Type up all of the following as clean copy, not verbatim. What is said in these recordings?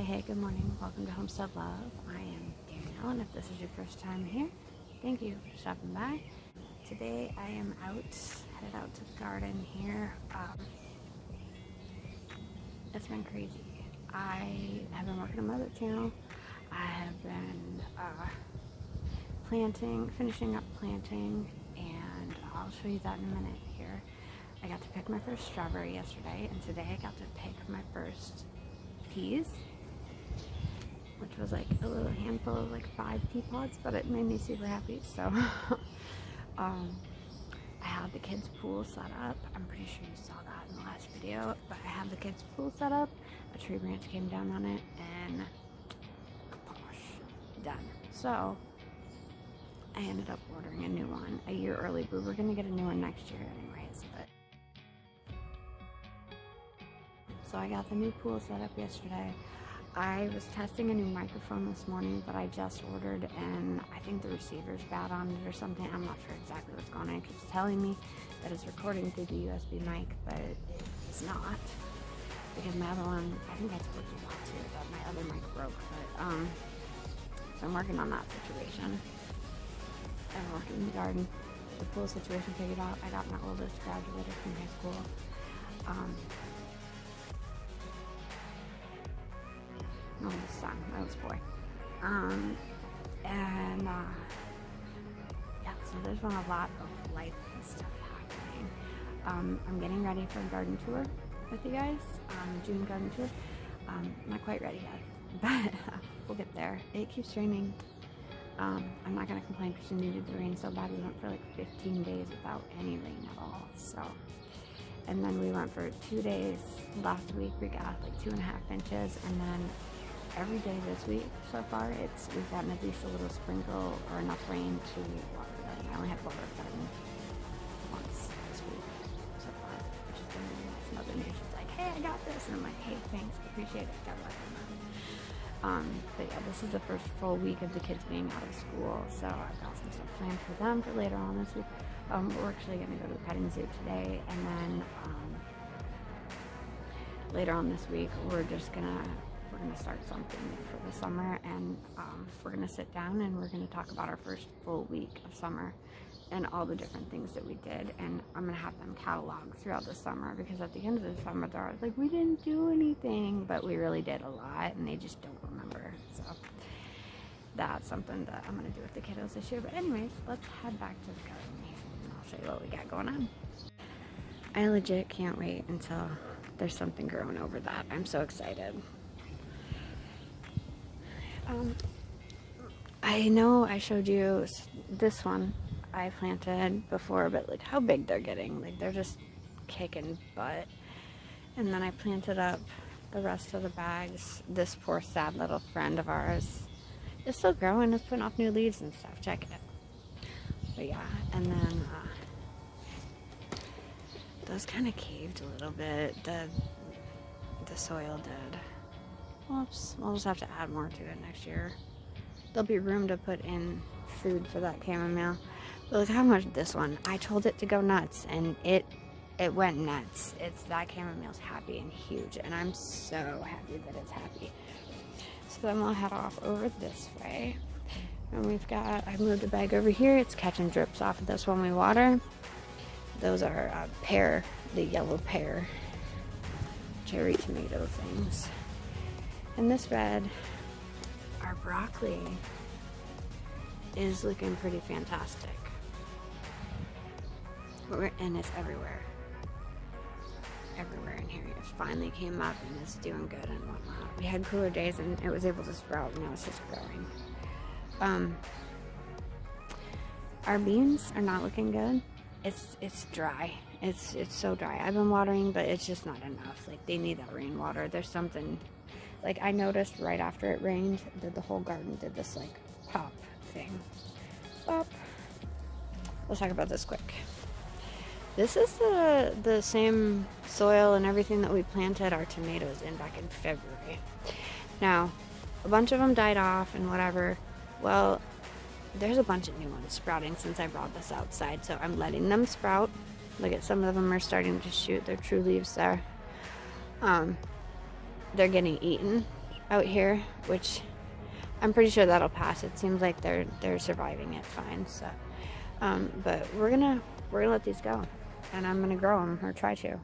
Hey, good morning. Welcome to Homestead Love. I am Danielle, and if this is your first time here, thank you for stopping by. Today I am headed out to the garden here. It's been crazy. I have been working on my other channel. I have been finishing up planting, and I'll show you that in a minute here. I got to pick my first strawberry yesterday, and today I got to pick my first peas, which was like a little handful of like 5 pea pods, but it made me super happy. So I had the kids' pool set up. I'm pretty sure you saw that in the last video, but I had the kids' pool set up. A tree branch came down on it, and kaposh, done. So I ended up ordering a new one a year early, but we're gonna get a new one next year anyways. So I got the new pool set up yesterday. I was testing a new microphone this morning that I just ordered, and I think the receiver's bad on it or something. I'm not sure exactly what's going on. It keeps telling me that it's recording through the USB mic, but it's not. Because my other one, I think I told you that too, that my other mic broke. But so I'm working on that situation. I'm working in the garden. The pool situation figured out. I got my oldest graduated from high school. My oldest son, my oldest boy. Yeah, so there's been a lot of life and stuff happening. I'm getting ready for a garden tour with you guys, June garden tour. Not quite ready yet, but we'll get there. It keeps raining. I'm not gonna complain because we needed the rain so bad. We went for like 15 days without any rain at all. So, and then we went for 2 days. Last week we got like 2.5 inches, and then every day this week so far we've gotten at least a little sprinkle or enough rain to water the garden. I only had water the garden once this week so far, which has been really nice. Mother Nature's like, hey, I got this, and I'm like, hey, thanks, appreciate it, gotta let them know. But yeah, this is the first full week of the kids being out of school, so I've got some stuff planned for them for later on this week. We're actually gonna go to the petting zoo today, and then later on this week we're gonna start something for the summer, and we're gonna sit down and we're gonna talk about our first full week of summer and all the different things that we did, and I'm gonna have them catalog throughout the summer, because at the end of the summer they're always like, we didn't do anything, but we really did a lot and they just don't remember. So that's something that I'm gonna do with the kiddos this year. But anyways, let's head back to the garden here and I'll show you what we got going on. I legit can't wait until there's something growing over that. I'm so excited. I know I showed you this one I planted before, but like how big they're getting. Like they're just kicking butt. And then I planted up the rest of the bags. This poor sad little friend of ours is still growing. It's putting off new leaves and stuff. Check it. But yeah, and then those kind of caved a little bit. The soil did. Whoops. We'll just have to add more to it next year. There'll be room to put in food for that chamomile. But look how much this one. I told it to go nuts, and it went nuts. That chamomile's happy and huge, and I'm so happy that it's happy. So then we'll head off over this way. And I moved a bag over here. It's catching drips off of this one we water. Those are the yellow pear, cherry tomato things. And this bed, our broccoli, is looking pretty fantastic. And it's everywhere. Everywhere in here. It finally came up and it's doing good and whatnot. We had cooler days and it was able to sprout, and now it's just growing. Our beans are not looking good. It's dry. It's so dry. I've been watering, but it's just not enough. Like, they need that rainwater. There's something, like, I noticed right after it rained that the whole garden did this like pop thing. Pop. Let's talk about this quick. This is the same soil and everything that we planted our tomatoes in back in February. Now, a bunch of them died off and whatever. Well, there's a bunch of new ones sprouting since I brought this outside, so I'm letting them sprout. Look at, some of them are starting to shoot their true leaves there. They're getting eaten out here, which I'm pretty sure that'll pass. It seems like they're surviving it fine. So, but we're gonna let these go, and I'm gonna grow them or try to.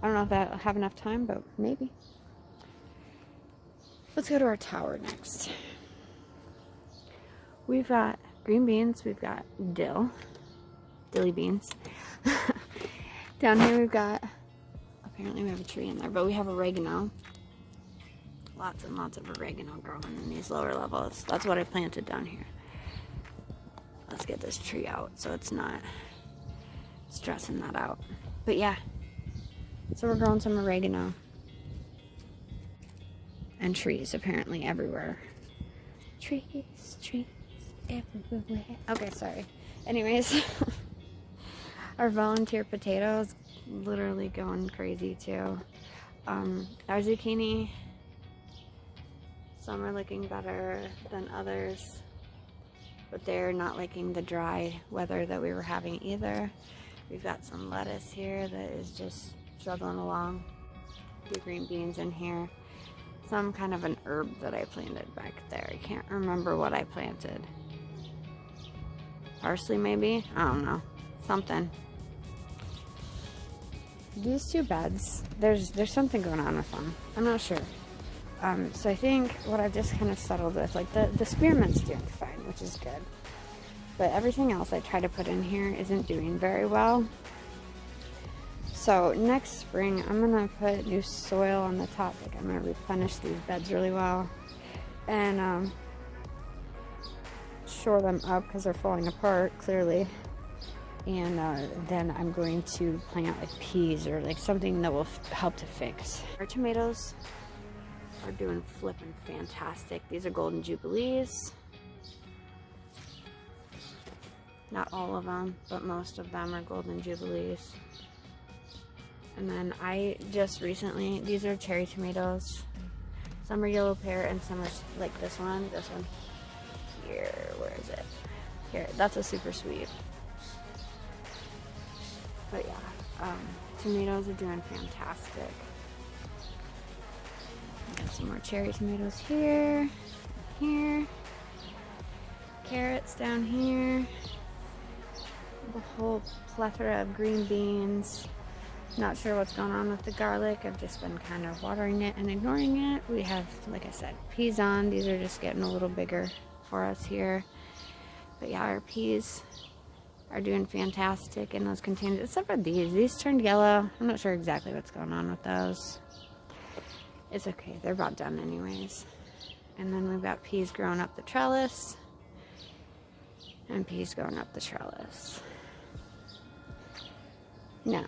I don't know if I'll have enough time, but maybe. Let's go to our tower next. We've got green beans. We've got dilly beans. Down here we've got, apparently we have a tree in there, but we have oregano. Lots and lots of oregano growing in these lower levels. That's what I planted down here. Let's get this tree out so it's not stressing that out. But yeah, so we're growing some oregano. And trees apparently everywhere. Trees everywhere. Okay, sorry. Anyways, our volunteer potatoes literally going crazy too. Our zucchini, some are looking better than others, but they're not liking the dry weather that we were having either. We've got some lettuce here that is just struggling along. The green beans in here. Some kind of an herb that I planted back there. I can't remember what I planted. Parsley maybe? I don't know. Something. These two beds, there's something going on with them. I'm not sure. So I think what I've just kind of settled with, like the spearmint's doing fine, which is good. But everything else I try to put in here isn't doing very well. So next spring, I'm going to put new soil on the top. Like I'm going to replenish these beds really well. And shore them up because they're falling apart, clearly. And then I'm going to plant like peas or like something that will help to fix. Our tomatoes are doing flipping fantastic. These are Golden Jubilees. Not all of them, but most of them are Golden Jubilees. And then I just recently, these are cherry tomatoes. Some are yellow pear and some are like this one here. Where is it? Here, that's a super sweet. But yeah, tomatoes are doing fantastic. Got some more cherry tomatoes here, carrots down here, the whole plethora of green beans. Not sure what's going on with the garlic. I've just been kind of watering it and ignoring it. We have, like I said, peas on. These are just getting a little bigger for us here. But yeah, our peas are doing fantastic in those containers, except for these. These turned yellow. I'm not sure exactly what's going on with those. It's okay. They're about done anyways. And then we've got peas growing up the trellis. And peas growing up the trellis. Now,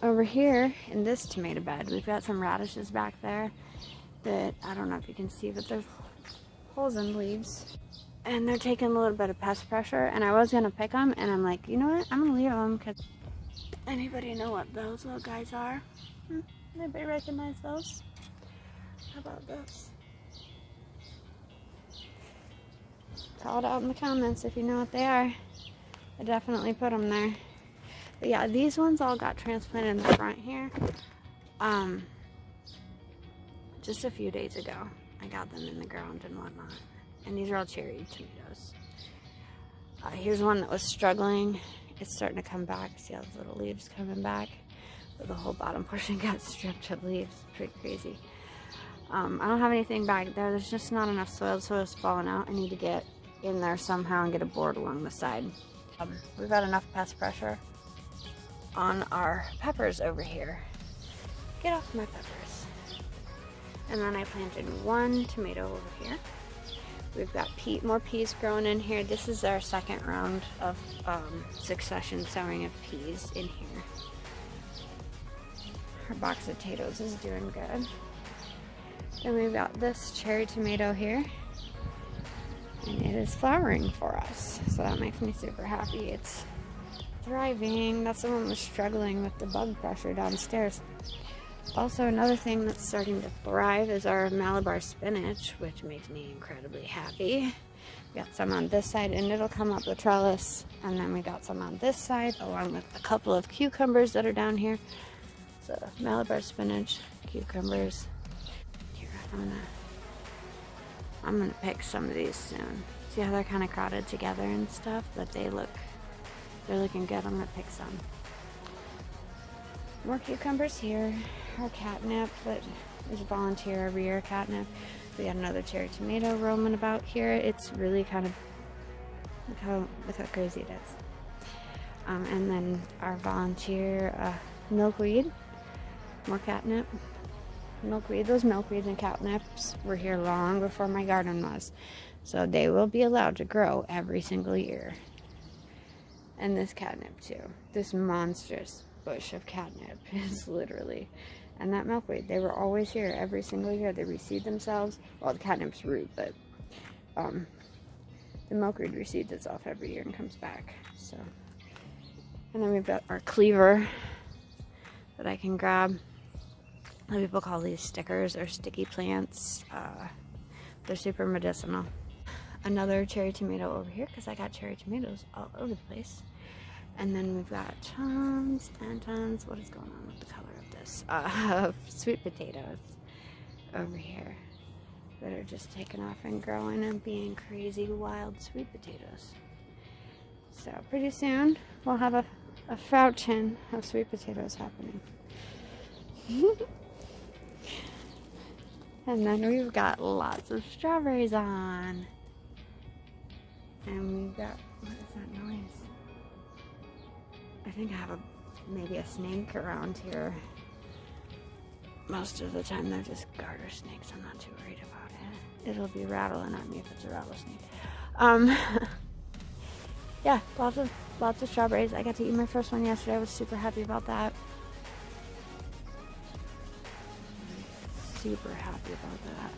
over here in this tomato bed, we've got some radishes back there that I don't know if you can see, but there's holes in the leaves. And they're taking a little bit of pest pressure, and I was going to pick them, and I'm like, you know what, I'm going to leave them, because anybody know what those little guys are? Anybody recognize those? How about those? Call it out in the comments if you know what they are. I definitely put them there. But yeah, these ones all got transplanted in the front here. Just a few days ago. I got them in the ground and whatnot. And these are all cherry tomatoes. Here's one that was struggling. It's starting to come back. See all the little leaves coming back? But the whole bottom portion got stripped of leaves. Pretty crazy. I don't have anything back there. There's just not enough soil. The soil's falling out. I need to get in there somehow and get a board along the side. We've got enough pest pressure on our peppers over here. Get off my peppers. And then I planted one tomato over here. We've got more peas growing in here. This is our second round of succession sowing of peas in here. Our box of potatoes is doing good. Then we've got this cherry tomato here. And it is flowering for us. So that makes me super happy. It's thriving. That's the one that was struggling with the bug pressure downstairs. Also, another thing that's starting to thrive is our Malabar spinach, which makes me incredibly happy. We got some on this side, and it'll come up the trellis. And then we got some on this side, along with a couple of cucumbers that are down here. So, Malabar spinach, cucumbers. Here, I'm gonna pick some of these soon. See how they're kind of crowded together and stuff, but they're looking good. I'm gonna pick some. More cucumbers here. Our catnip that is volunteer every year catnip. We got another cherry tomato roaming about here. It's really kind of, look how crazy it is. And then our volunteer milkweed, more catnip. Milkweed, those milkweeds and catnips were here long before my garden was. So they will be allowed to grow every single year. And this catnip too. This monstrous bush of catnip is literally, and that milkweed, they were always here every single year. They reseed themselves. Well, the catnip's root, but the milkweed reseeds itself every year and comes back. So, and then we've got our cleaver that I can grab. Some people call these stickers or sticky plants. They're super medicinal. Another cherry tomato over here because I got cherry tomatoes all over the place. And then we've got tons and tons. What is going on with the color of this? Sweet potatoes over here that are just taking off and growing and being crazy wild sweet potatoes. So pretty soon we'll have a fountain of sweet potatoes happening. And then we've got lots of strawberries on. And we've got, what is that noise? I think I have maybe a snake around here. Most of the time they're just garter snakes. I'm not too worried about it. It'll be rattling at me if it's a rattlesnake. Yeah, lots of strawberries. I got to eat my first one yesterday. I was super happy about that. Super happy about that.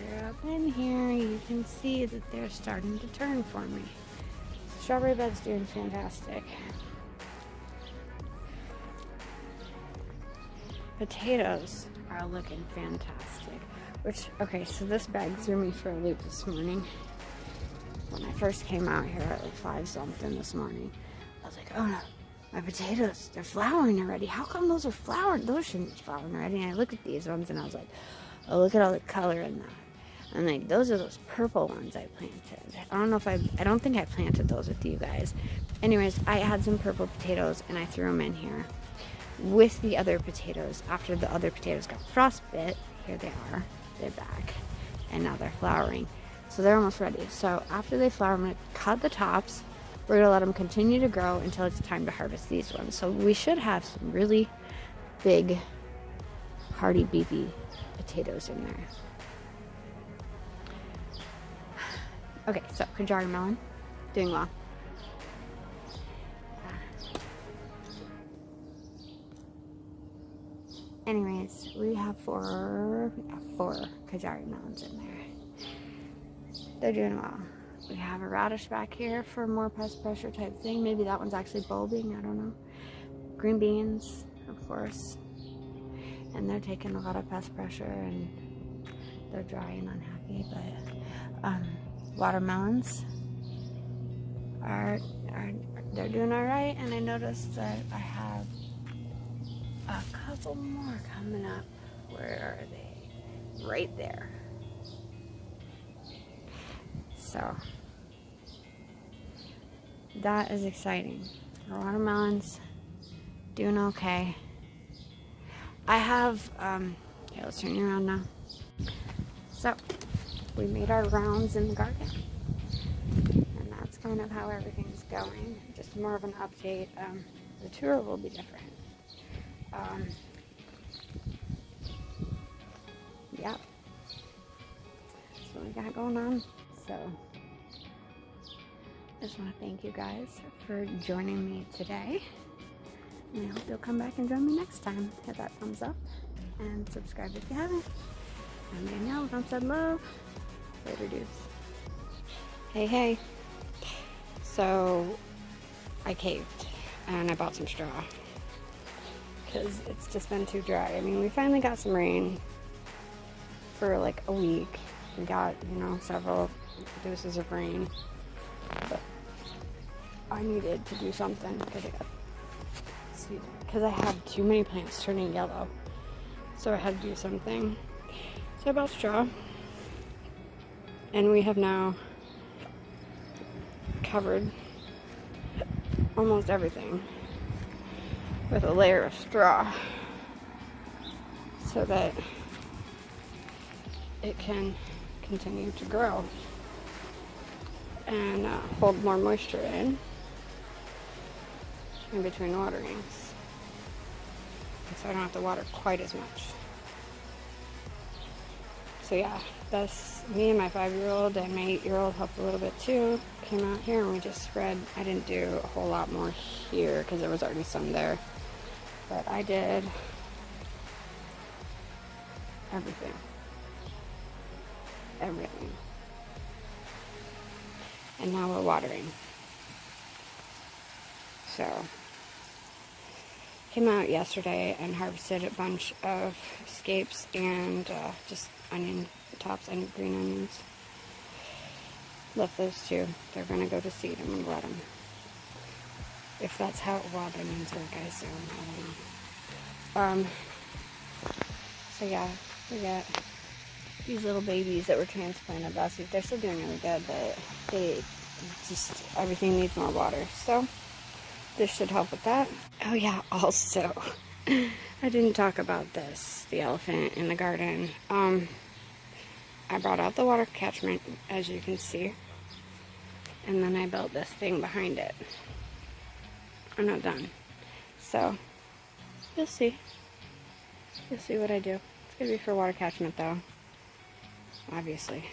They're up in here. You can see that they're starting to turn for me. Strawberry bed's doing fantastic. Potatoes are looking fantastic. Which, okay, so this bag threw me for a loop this morning. When I first came out here at like 5 something this morning, I was like, oh no, my potatoes, they're flowering already. How come those are flowering? Those shouldn't be flowering already. And I look at these ones and I was like, oh, look at all the color in that. And like, those are those purple ones I planted. I don't think I planted those with you guys. Anyways, I had some purple potatoes and I threw them in here with the other potatoes. After the other potatoes got frostbit, here they are. They're back. And now they're flowering. So they're almost ready. So after they flower, I'm going to cut the tops. We're going to let them continue to grow until it's time to harvest these ones. So we should have some really big, hearty, beefy potatoes in there. Okay, so Kajari melon, doing well. Anyways, we have four Kajari melons in there. They're doing well. We have a radish back here for more pest pressure type thing. Maybe that one's actually bulbing, I don't know. Green beans, of course. And they're taking a lot of pest pressure and they're dry and unhappy, but watermelons they're doing all right. And I noticed that I have a couple more coming up. Where are they? Right there. So that is exciting. Our watermelons doing okay. I have okay, let's turn you around now. So we made our rounds in the garden, and that's kind of how everything's going. Just more of an update. The tour will be different. Yeah. That's what we got going on. So I just want to thank you guys for joining me today. And I hope you'll come back and join me next time. Hit that thumbs up and subscribe if you haven't. I'm Danielle from Said Love. Later, dudes. Hey. So I caved and I bought some straw because it's just been too dry. I mean, we finally got some rain for like a week. We got, several doses of rain, but I needed to do something because I have too many plants turning yellow. so I had to do something. So I bought straw, and we have now covered almost everything with a layer of straw so that it can continue to grow and hold more moisture in between waterings, so I don't have to water quite as much. So yeah, that's me and my 5-year-old, and my 8-year-old helped a little bit too. Came out here and we just spread. I didn't do a whole lot more here because there was already some there, but I did everything. And now we're watering. So came out yesterday and harvested a bunch of scapes and just onion tops and green onions. Left those two. They're gonna go to seed. I'm gonna let them. If that's how wild onions work, I assume. I don't know. So yeah, we got these little babies that were transplanted last week. They're still doing really good, but they just, everything needs more water. So this should help with that. Oh yeah, also, I didn't talk about this, the elephant in the garden. I brought out the water catchment, as you can see, and then I built this thing behind it. I'm not done. So, you'll see. You'll see what I do. It's gonna be for water catchment though, obviously.